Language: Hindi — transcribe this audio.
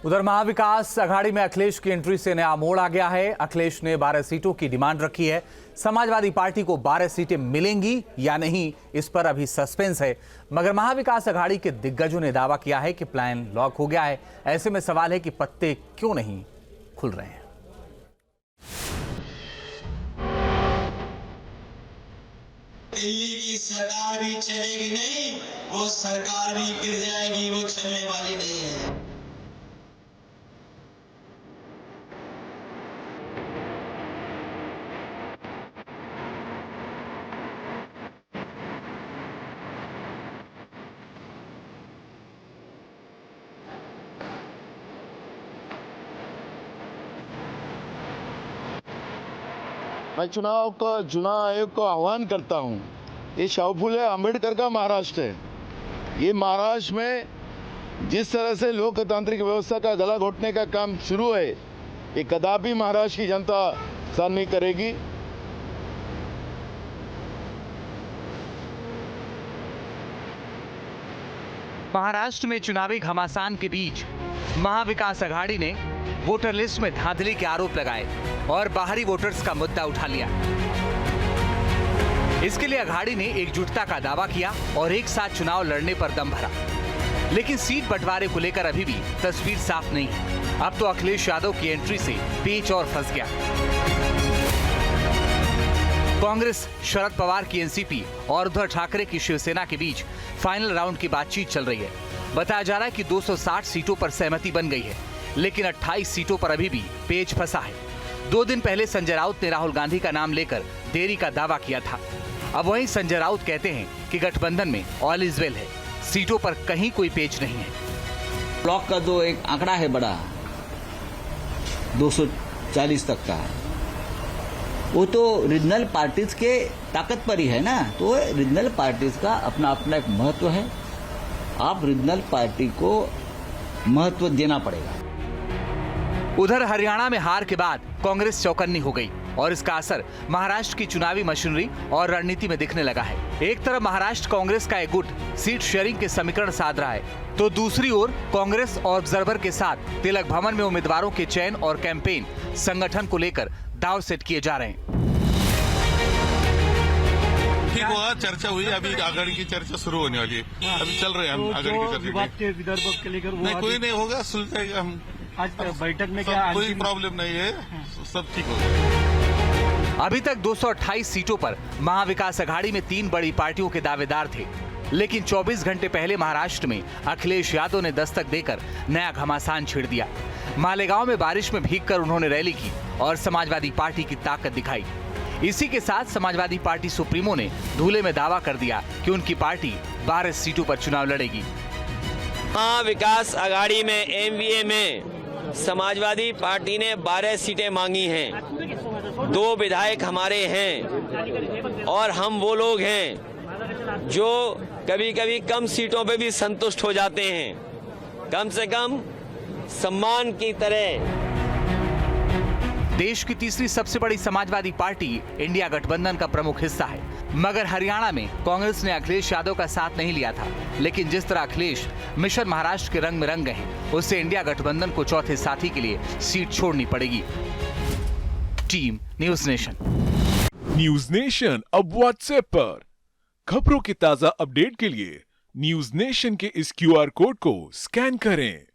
उधर महाविकास अघाड़ी में अखिलेश की एंट्री से नया मोड़ आ गया है। अखिलेश ने 12 सीटों की डिमांड रखी है। समाजवादी पार्टी को 12 सीटें मिलेंगी या नहीं, इस पर अभी सस्पेंस है। मगर महाविकास अघाड़ी के दिग्गजों ने दावा किया है कि प्लान लॉक हो गया है। ऐसे में सवाल है कि पत्ते क्यों नहीं खुल रहे हैं। दिल्ली की सरकार भी चलेगी नहीं, वो सरकार भी गिर जाएगी, वो चलने वाली नहीं है। मैं चुनाव आयोग को आह्वान करता हूं। ये शाहफुले अम्बेडकर का महाराष्ट्र है। ये महाराष्ट्र में जिस तरह से लोकतांत्रिक व्यवस्था का गला घोटने का काम शुरू है, ये कदापि महाराष्ट्र की जनता सहन नहीं करेगी। महाराष्ट्र में चुनावी घमासान के बीच महाविकास अघाड़ी ने वोटर लिस्ट में धांधली के आरोप लगाए और बाहरी वोटर्स का मुद्दा उठा लिया। इसके लिए अघाड़ी ने एकजुटता का दावा किया और एक साथ चुनाव लड़ने पर दम भरा। लेकिन सीट बंटवारे को लेकर अभी भी तस्वीर साफ नहीं है। अब तो अखिलेश यादव की एंट्री से पेच और फंस गया। कांग्रेस, शरद पवार की एनसीपी और उद्धव ठाकरे की शिवसेना के बीच फाइनल राउंड की बातचीत चल रही है। बताया जा रहा है कि 260 सीटों पर सहमति बन गई है, लेकिन 28 सीटों पर अभी भी पेच फंसा है। 2 दिन पहले संजय राउत ने राहुल गांधी का नाम लेकर देरी का दावा किया था। अब वहीं संजय राउत कहते हैं कि गठबंधन में ऑल इज वेल है, सीटों पर कहीं कोई पेच नहीं है। ब्लॉक का जो एक आंकड़ा है बड़ा 240 तक का है, वो तो रीजनल पार्टीज के ताकत पर ही है ना। तो रीजनल पार्टीज का अपना अपना एक महत्व है। आप रीजनल पार्टी को महत्व देना पड़ेगा। उधर हरियाणा में हार के बाद कांग्रेस चौकन्नी हो गई और इसका असर महाराष्ट्र की चुनावी मशीनरी और रणनीति में दिखने लगा है। एक तरफ महाराष्ट्र कांग्रेस का एक गुट सीट शेयरिंग के समीकरण साध रहा है, तो दूसरी ओर कांग्रेस ऑब्जर्वर के साथ तिलक भवन में उम्मीदवारों के चयन और कैंपेन संगठन को लेकर दांव सेट किए जा रहे हैं। ठीक हुआ, चर्चा हुई, अभी आघाड़ी की चर्चा शुरू होने वाली है। अभी चल रहे हैं हम आघाड़ी की चर्चा के विदर्भ के लेकर नहीं, कोई नहीं होगा, सुलझाएगा। हम आज बैठक में क्या कोई प्रॉब्लम नहीं है, सब ठीक होगा। अभी तक 228 सीटों पर महाविकास अघाड़ी में 3 बड़ी पार्टियों के दावेदार थे, लेकिन 24 घंटे पहले महाराष्ट्र में अखिलेश यादव ने दस्तक देकर नया घमासान छेड़ दिया। मालेगांव में बारिश में भीगकर उन्होंने रैली की और समाजवादी पार्टी की ताकत दिखाई। इसी के साथ समाजवादी पार्टी सुप्रीमो ने धूले में दावा कर दिया कि उनकी पार्टी 12 सीटों पर चुनाव लड़ेगी। महाविकास अघाड़ी में एमवीए में समाजवादी पार्टी ने 12 सीटें मांगी हैं। 2 विधायक हमारे हैं और हम वो लोग हैं जो कभी कभी कम सीटों पे भी संतुष्ट हो जाते हैं। कम से कम सम्मान की तरह। देश की तीसरी सबसे बड़ी समाजवादी पार्टी इंडिया गठबंधन का प्रमुख हिस्सा है, मगर हरियाणा में कांग्रेस ने अखिलेश यादव का साथ नहीं लिया था। लेकिन जिस तरह अखिलेश मिशन महाराष्ट्र के रंग में रंग गए हैं, उससे इंडिया गठबंधन को चौथे साथी के लिए सीट छोड़नी पड़ेगी। Team news nation. News nation अब व्हाट्सएप पर खबरों की ताजा अपडेट के लिए न्यूज नेशन के इस QR कोड को स्कैन करें।